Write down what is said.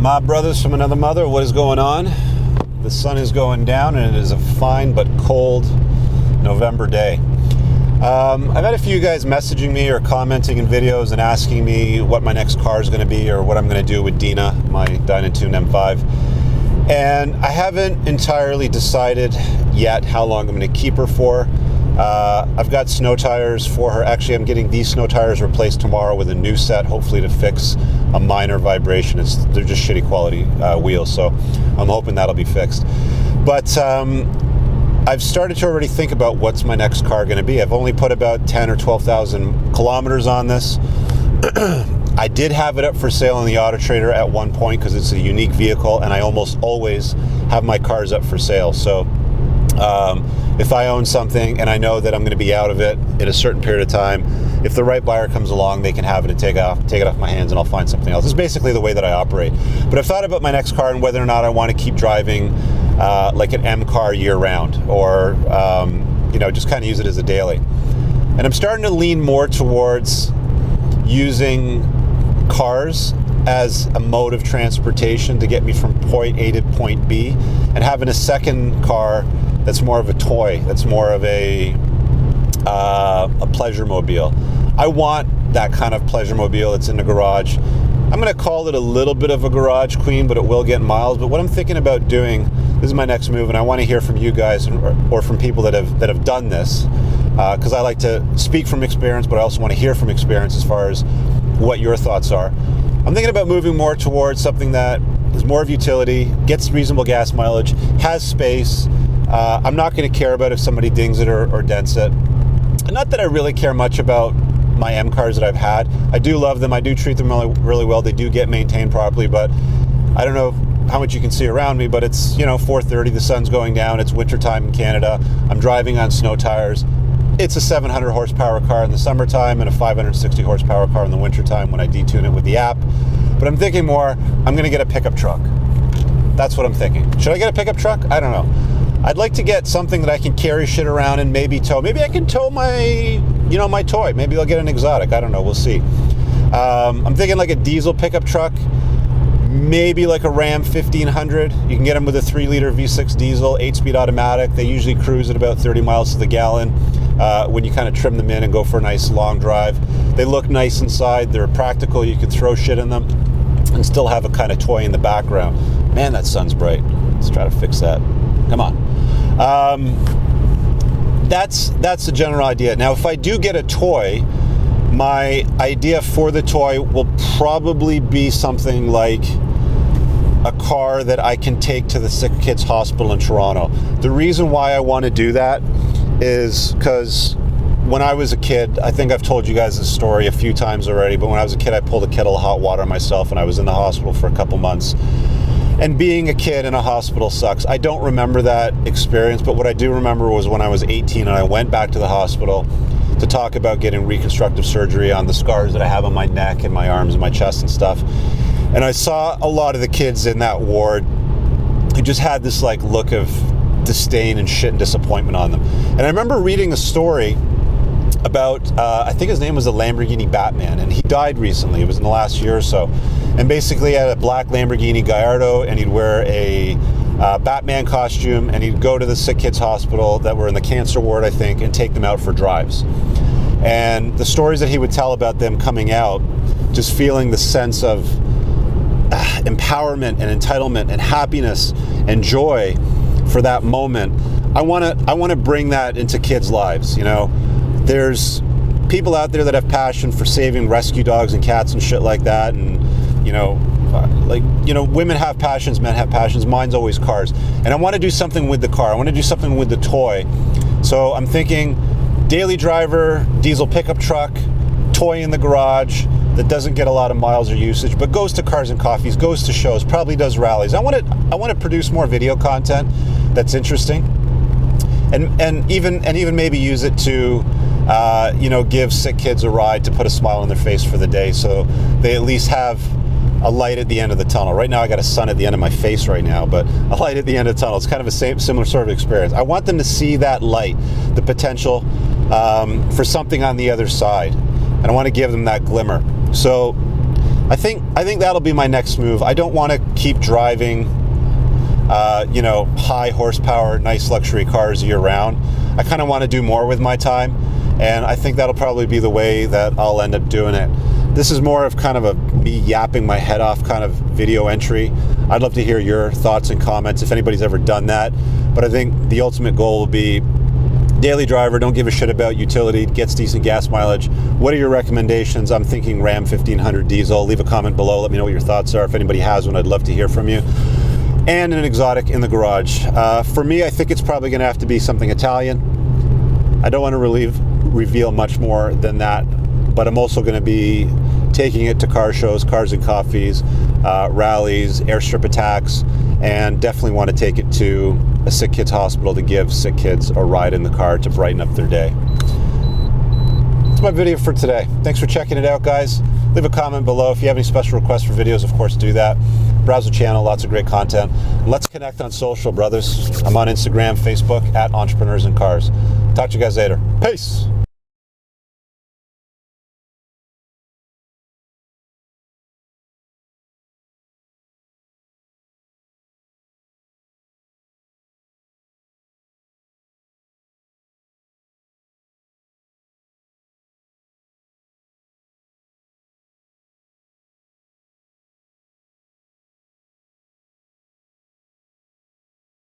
My brothers from another mother, what is going on? The sun is going down and it is a fine but cold November day. I've had a few guys messaging me or commenting in videos and asking me what my next car is going to be or what I'm going to do with Dina, my Dynatune M5. And I haven't entirely decided yet how long I'm going to keep her for. I've got snow tires for her. Actually, I'm getting these snow tires replaced tomorrow with a new set, hopefully to fix a minor vibration. They're just shitty quality wheels, so I'm hoping that'll be fixed. But I've started to already think about what's my next car going to be. I've only put about 10 or 12,000 kilometers on this. I did have it up for sale on the Auto Trader at one point because it's a unique vehicle, and I almost always have my cars up for sale. So if I own something and I know that I'm going to be out of it in a certain period of time, if the right buyer comes along, they can have it and take it off my hands, and I'll find something else. It's basically the way that I operate. But I've thought about my next car and whether or not I want to keep driving like an M car year round, or just kind of use it as a daily. And I'm starting to lean more towards using cars as a mode of transportation to get me from point A to point B, and having a second car that's more of a toy, that's more of a pleasure mobile. I want that kind of pleasure mobile that's in the garage. I'm going to call it a little bit of a garage queen, but it will get miles. But what I'm thinking about doing, this is my next move, and I want to hear from you guys or from people that have done this, because I like to speak from experience, but I also want to hear from experience as far as what your thoughts are. I'm thinking about moving more towards something that is more of utility, gets reasonable gas mileage, has space. I'm not going to care about if somebody dings it or dents it. Not that I really care much about my M cars that I've had. I do love them. I do treat them really well. They do get maintained properly, but I don't know how much you can see around me, but it's 4:30, the sun's going down, it's wintertime in Canada. I'm driving on snow tires. It's a 700 horsepower car in the summertime and a 560 horsepower car in the wintertime when I detune it with the app. But I'm thinking more, I'm going to get a pickup truck. That's what I'm thinking. Should I get a pickup truck? I don't know. I'd like to get something that I can carry shit around and maybe tow. Maybe I can tow my, my toy. Maybe I'll get an exotic. I don't know. We'll see. I'm thinking like a diesel pickup truck, maybe like a Ram 1500. You can get them with a 3-liter V6 diesel, 8-speed automatic. They usually cruise at about 30 miles to the gallon when you kind of trim them in and go for a nice long drive. They look nice inside. They're practical. You can throw shit in them and still have a kind of toy in the background. Man, that sun's bright. Let's try to fix that. Come on. That's the general idea. Now, if I do get a toy, my idea for the toy will probably be something like a car that I can take to the Sick Kids Hospital in Toronto. The reason why I want to do that is because when I was a kid, I think I've told you guys this story a few times already, but when I was a kid, I pulled a kettle of hot water myself, and I was in the hospital for a couple months. And being a kid in a hospital sucks. I don't remember that experience, but what I do remember was when I was 18 and I went back to the hospital to talk about getting reconstructive surgery on the scars that I have on my neck and my arms and my chest and stuff. And I saw a lot of the kids in that ward who just had this like look of disdain and shit and disappointment on them. And I remember reading a story about, I think his name was the Lamborghini Batman, and he died recently. It was in the last year or so. And basically he had a black Lamborghini Gallardo, and he'd wear a Batman costume, and he'd go to the Sick Kids Hospital that were in the cancer ward, I think, and take them out for drives. And the stories that he would tell about them coming out, just feeling the sense of empowerment and entitlement and happiness and joy for that moment. I want to bring that into kids' lives. There's people out there that have passion for saving rescue dogs and cats and shit like that, and women have passions, men have passions. Mine's always cars, and I want to do something with the car. I want to do something with the toy. So I'm thinking daily driver, diesel pickup truck, toy in the garage that doesn't get a lot of miles or usage, but goes to Cars and Coffees, goes to shows, probably does rallies. I want to produce more video content that's interesting, and even maybe use it to give sick kids a ride, to put a smile on their face for the day, so they at least have a light at the end of the tunnel. Right now I got a sun at the end of my face right now, but a light at the end of the tunnel. It's kind of a similar sort of experience. I want them to see that light, the potential for something on the other side, and I want to give them that glimmer. So I think that'll be my next move. I don't want to keep driving high horsepower, nice luxury cars year round. I kind of want to do more with my time, and I think that'll probably be the way that I'll end up doing it. This is more of kind of a me yapping my head off kind of video entry. I'd love to hear your thoughts and comments if anybody's ever done that. But I think the ultimate goal will be daily driver, don't give a shit about utility, gets decent gas mileage. What are your recommendations? I'm thinking Ram 1500 diesel. Leave a comment below. Let me know what your thoughts are. If anybody has one, I'd love to hear from you. And an exotic in the garage. For me, I think it's probably going to have to be something Italian. I don't want to reveal much more than that, but I'm also going to be taking it to car shows, Cars and Coffees, rallies, airstrip attacks, and definitely want to take it to a sick kids hospital to give sick kids a ride in the car to brighten up their day. That's my video for today. Thanks for checking it out, guys. Leave a comment below. If you have any special requests for videos, of course, do that. Browse the channel, lots of great content. Let's connect on social, brothers. I'm on Instagram, Facebook, @Entrepreneurs in Cars. Talk to you guys later. Peace.